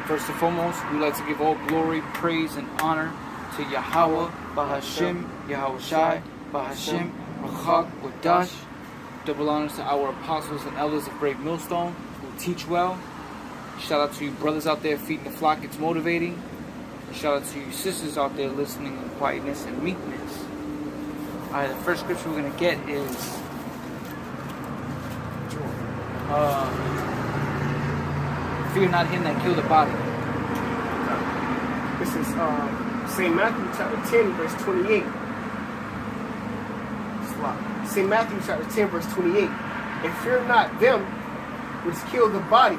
First and foremost, we like to give all glory, praise, and honor to Yahweh, Bahashim, Yahweh Shai, Bahashim, Rachak, Wadash. Double honors to our apostles and elders of Brave Millstone who teach well. Shout out to you brothers out there feeding the flock, it's motivating. Shout out to you sisters out there listening in quietness and meekness. Alright, the first scripture we're going to get is fear not him that killed the body. This is St. Matthew chapter 10, verse 28. St. Matthew chapter 10, verse 28. And fear not them which kill the body,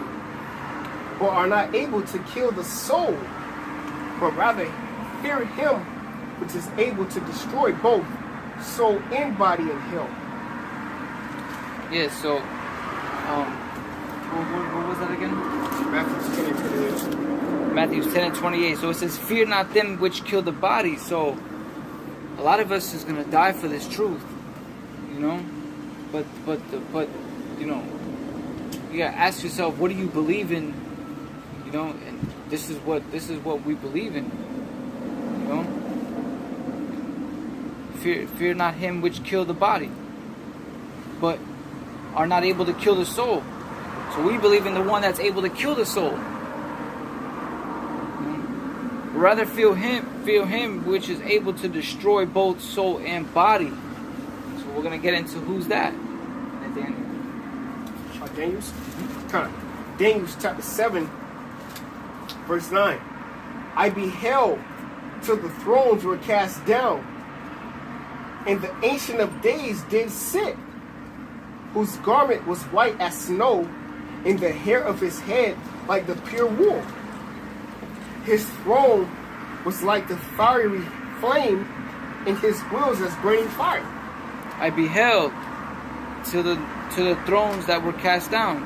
or are not able to kill the soul, but rather fear him which is able to destroy both soul and body in hell. Yeah, so what was that again? Matthew 10 and 28. Matthew 10 and 28. So it says, fear not them which kill the body. So a lot of us is going to die for this truth, you know, but you know, you got to ask yourself, what do you believe in, you know, and this is what we believe in, you know. Fear not him which kill the body, but are not able to kill the soul. So we believe in the one that's able to kill the soul. Rather fear him which is able to destroy both soul and body. So we're gonna get into who's that. Daniel's chapter 7, verse 9. I beheld till the thrones were cast down, and the Ancient of Days did sit, whose garment was white as snow, and the hair of his head like the pure wool. His throne was like the fiery flame, and his wheels as burning fire. I beheld to the thrones that were cast down.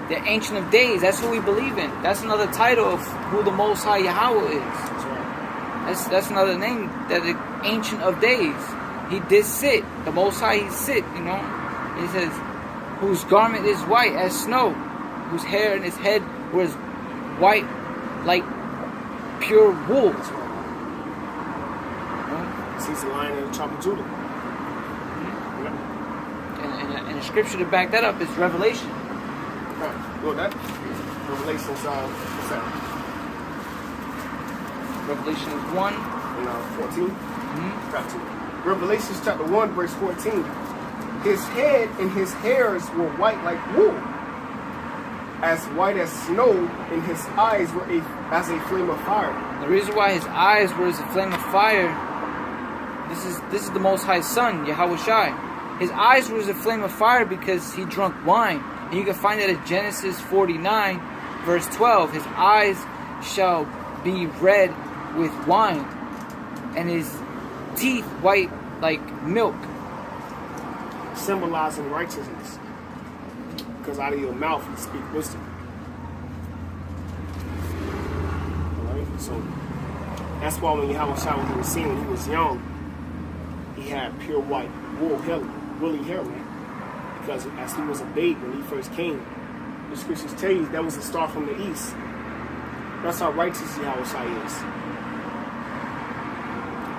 The Ancient of Days, that's who we believe in. That's another title of who the Most High Yahweh is. That's right. That's another name, that the Ancient of Days. He did sit. The Most High, he sit, you know. He says, whose garment is white as snow, whose hair and his head was white like pure wool. That's right. He's the Lion of the tribe of Judah. And the scripture to back that up is Revelation. Right. Well, that Revelation's what's that? Revelation 1 and 14. Chapter 2. Revelation chapter 1, verse 14. His head and his hairs were white like wool, as white as snow, and his eyes were as a flame of fire. The reason why his eyes were as a flame of fire, this is the Most High Son, Yahweh Shai. His eyes were as a flame of fire because he drunk wine. And you can find that in Genesis 49, verse 12. His eyes shall be red with wine, and his teeth white like milk. Symbolizing righteousness. Because out of your mouth you speak wisdom. Alright? So that's why when Yahweh Shai was seen when he was young, he had pure white wool hair, woolly hair, man. Because as he was a babe when he first came, the scriptures tell you that was a star from the east. That's how righteous Yahweh Shai is.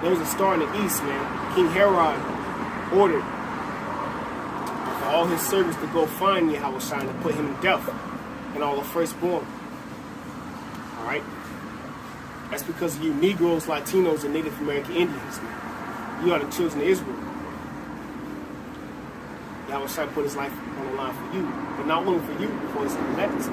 There was a star in the east, man. King Herod ordered for all his servants to go find Yahweh Shai and to put him to death and all the firstborn. Alright? That's because of you Negroes, Latinos, and Native American Indians, man. You are the children of Israel. Yahweh Shai put his life on the line for you, but not only for you, for his elect.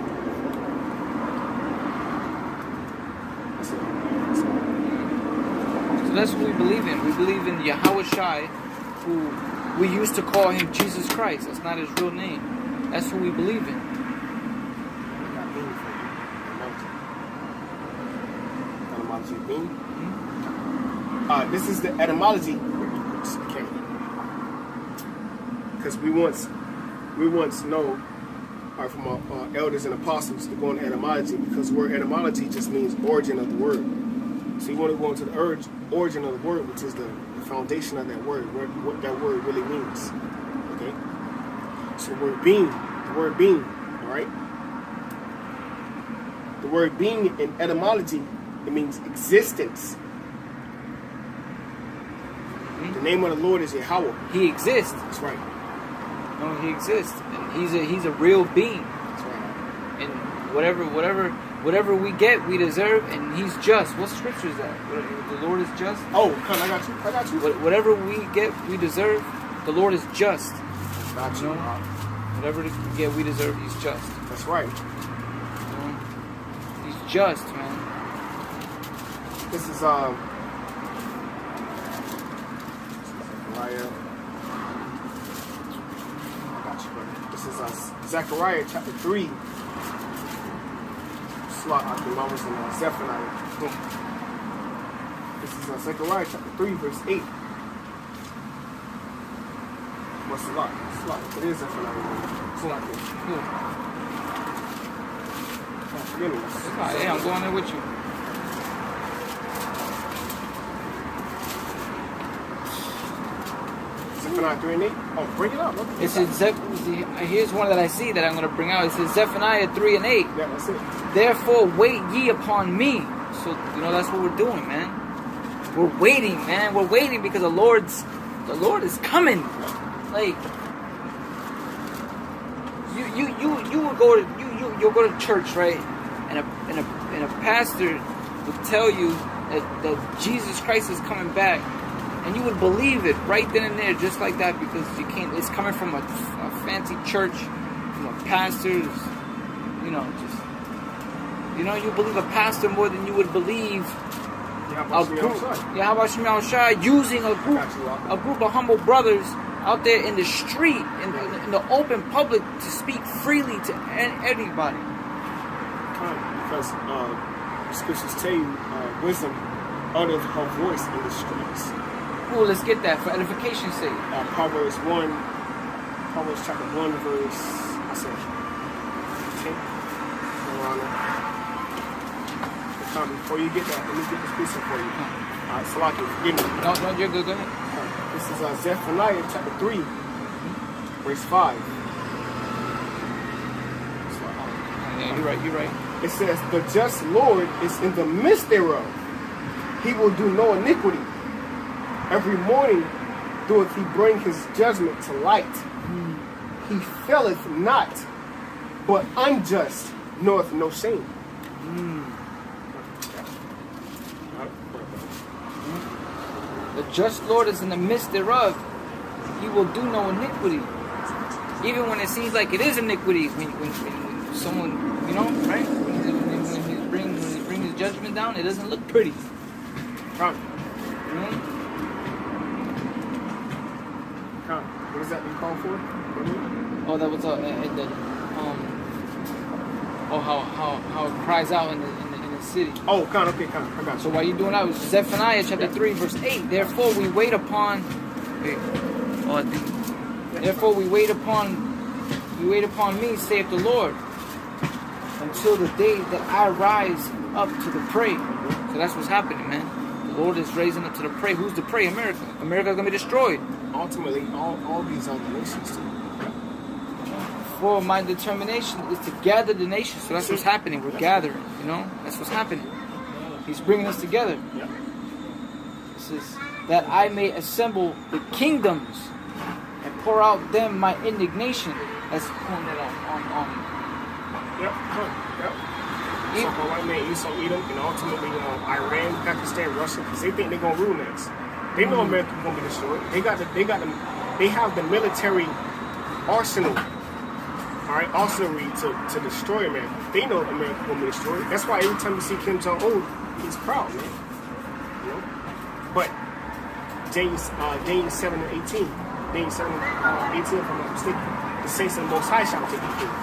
So that's what we believe in. We believe in Yahweh Shai, who we used to call him Jesus Christ. That's not his real name. That's who we believe in. This is the etymology. Because we once know from our elders and apostles to go into etymology, because the word etymology just means origin of the word. So you want to go into the origin of the word, which is the foundation of that word, what that word really means. Okay? So the word being, all right? The word being in etymology, it means existence. The name of the Lord is Yahweh. He exists. That's right. No, he exists. And he's a real being. That's right. And whatever we get, we deserve, and he's just. What scripture is that? The Lord is just. Oh, come, I got you. Whatever we get, we deserve. The Lord is just. Got you. Whatever we get, we deserve. He's just. That's right. He's just, man. This is Zechariah. I got you, brother. This is Zechariah chapter 3. Slot out the numbers in Zephaniah. Boom. This is Zechariah chapter 3, verse 8. What's the lot? It is Zephaniah. Slot here. Forgive me. Hey, I'm going there with you. Zephaniah 3 and 8. Oh, bring it up. It says, here's one that I see that I'm going to bring out. It says Zephaniah 3 and 8. Yeah, that's it. Therefore, wait ye upon me. So, that's what we're doing, man. We're waiting, man. We're waiting because the Lord is coming. Like, you'll go to church, right? And a pastor would tell you that Jesus Christ is coming back. And you would believe it right then and there, just like that, because you can't. It's coming from a fancy church, from a pastor. You believe a pastor more than you would believe a group. Yeah, how about Shimei Shai using a group of humble brothers out there in the street, in the open public, to speak freely to anybody. Because scriptures tell you, wisdom utters her voice in the streets. Cool, let's get that for edification's sake. Proverbs chapter 1, verse, I said, 10. Around there. Before you get that, let me get this piece for you. Alright, Salaki, forgive me. No, you're good, go ahead. This is Zephaniah chapter 3, verse 5. Yeah, you're right. It says, the just Lord is in the midst thereof. He will do no iniquity. Every morning doeth he bring his judgment to light. He faileth not, but unjust knoweth no shame. The just Lord is in the midst thereof. He will do no iniquity. Even when it seems like it is iniquity, when someone, right? When he brings his judgment down, it doesn't look pretty. What is that you called for? Oh, that was how it cries out in the city. Oh, okay, I got you. So while you're doing that, it was Zephaniah chapter 3, verse 8. Therefore we wait upon me, saith the Lord, until the day that I rise up to the prey. So that's what's happening, man. The Lord is raising up to the prey. Who's the prey? America. America's gonna be destroyed. Ultimately, all these other nations too. For my determination is to gather the nations. So that's what's happening. We're gathering, That's what's happening. He's bringing us together. Yeah. This is that I may assemble the kingdoms and pour out them my indignation. That's pointed on. Yep. So for white man, Esau, Edom, and ultimately Iran, Pakistan, Russia, because they think they're gonna rule next. They know America's gonna be destroyed. They have the military arsenal. Alright, arsenal to destroy America. They know America will be destroyed. That's why every time you see Kim Jong-un, he's proud, man. But Daniel 7 and 18. Daniel 7 and 18, if I'm not mistaken. The saints of the Most High shall take you through.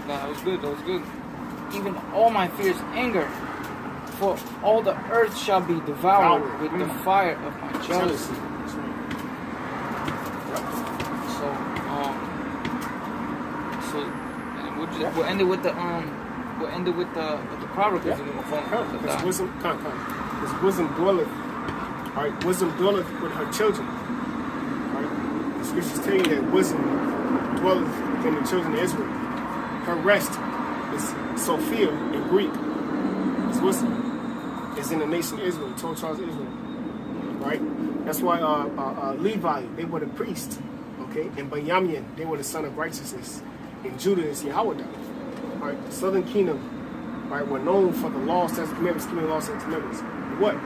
That was good. Even all my fierce anger, for all the earth shall be devoured with the fire of my jealousy. We'll end it with the proverb. Because wisdom dwelleth. All right, wisdom dwelleth with her children. All right, the scriptures tell you that wisdom dwelleth within the children of Israel. Her rest is Sophia in Greek. It's wisdom. It's in the nation of Israel, 12 tribes of Israel. Right? That's why Levi, they were the priest. Okay? And Benjamin, they were the son of righteousness. And Judah is Yahweh. Right? The southern kingdom, right, were known for the laws, statutes, commandments, keeping laws, statutes, commandments. What?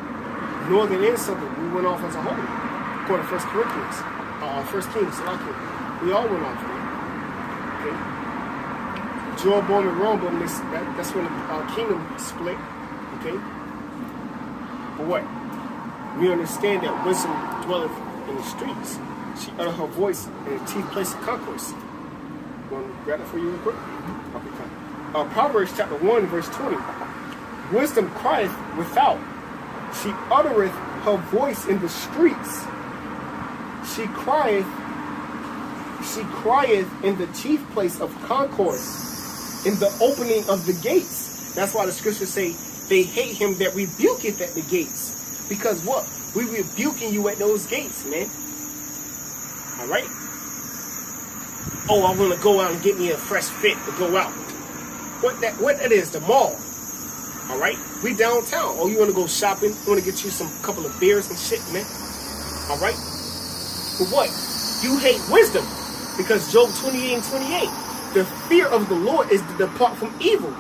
Northern and southern, we went off as a whole. According to 1 Corinthians, 1 Kings, we all went off. Okay? Jeroboam and Rehoboam, that's when the kingdom split. Okay? But what? We understand that wisdom dwelleth in the streets. She uttered her voice in the chief place of concourse. Want to grab that for you real quick? Okay, come. Proverbs chapter 1, verse 20. Wisdom crieth without. She uttereth her voice in the streets. She crieth in the chief place of concourse, in the opening of the gates. That's why the scriptures say they hate him that rebuketh at the gates. Because what? We rebuking you at those gates, man. Alright? Oh, I want to go out and get me a fresh fit to go out. What that is, the mall. Alright? We downtown. Oh, you want to go shopping? You want to get you some couple of beers and shit, man? Alright? But what? You hate wisdom. Because Job 28 and 28, the fear of the Lord is to depart from evil.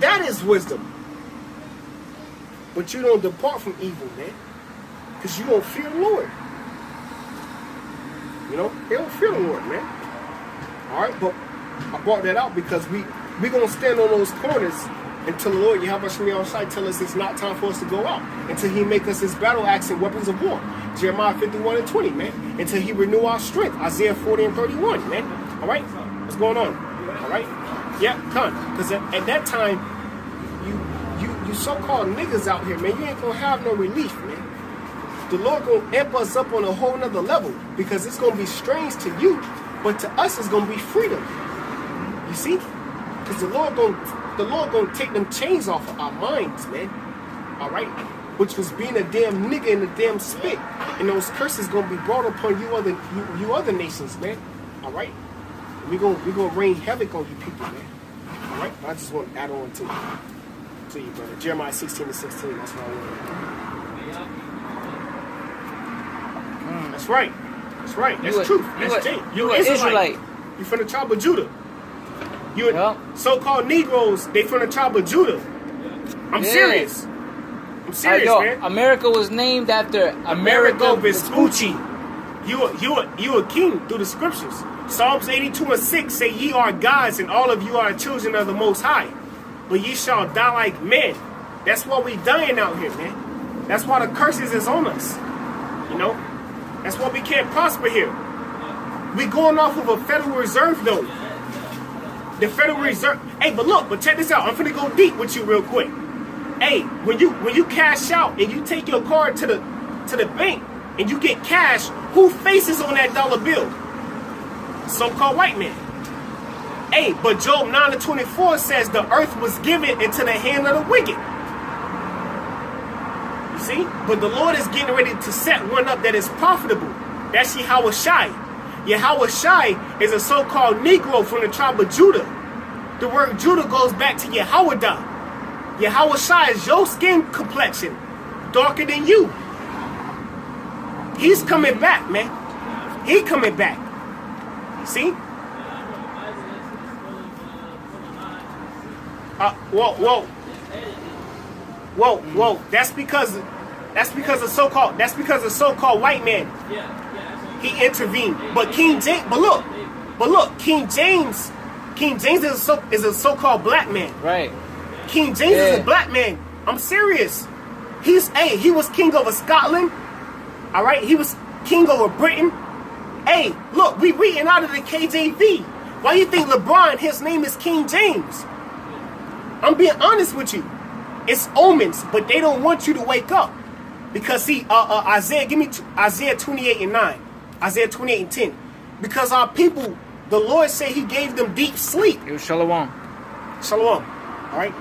That is wisdom. But you don't depart from evil, man. Because you don't fear the Lord. You know, they don't fear the Lord, man. Alright, but I brought that out because we going to stand on those corners until the Lord, Yahweh Shai, tell us it's not time for us to go out. Until he make us his battle axe and weapons of war. Jeremiah 51 and 20, man. Until he renew our strength. Isaiah 40 and 31, man. Alright? What's going on? Alright? Yeah, come. Because at that time, you so-called niggas out here, man, you ain't going to have no relief, man. The Lord going to amp us up on a whole nother level. Because it's going to be strange to you. But to us, it's going to be freedom. You see? Because the Lord gonna take them chains off of our minds, man. Alright? Which was being a damn nigga in the damn spit. And those curses gonna be brought upon you other nations, man. Alright? We gonna rain havoc on you people, man. Alright? I just want to add on to you, brother. Jeremiah 16 and 16, that's what I want. That's right. That's right. That's truth. That's Jane. You an Israelite. You from the tribe of Judah. You so-called Negroes, they from the tribe of Judah. I'm serious. I'm serious, man. America was named after Amerigo Vespucci. You a king through the scriptures. Psalms 82 and 6 say, ye are gods and all of you are children of the Most High. But ye shall die like men. That's why we dying out here, man. That's why the curses is on us. You know? That's why we can't prosper here. We going off of a Federal Reserve, though. The Federal Reserve. Hey, but check this out. I'm finna go deep with you real quick. Hey, when you cash out and you take your card to the bank and you get cash, who faces on that dollar bill? So-called white man. Hey, but Job 9 and 24 says the earth was given into the hand of the wicked. You see? But the Lord is getting ready to set one up that is profitable. That's Yahweh Shai. Yahweh Shai is a so-called Negro from the tribe of Judah. The word Judah goes back to Yahweh. Yahweh Shai is your skin complexion, darker than you. He's coming back, man. He coming back. See? Whoa. That's because of so-called white man. He intervened. But King James, but look, King James is a so-called black man. Right. King James is a black man. I'm serious. He was king over Scotland. All right, he was king over Britain. Hey, look, we reading out of the KJV. Why you think LeBron, his name is King James? I'm being honest with you. It's omens, but they don't want you to wake up. Because see, Isaiah, give me Isaiah 28 and 9. Isaiah 28 and 10. Because our people, the Lord said he gave them deep sleep. It was Shalom. Shalom. All right.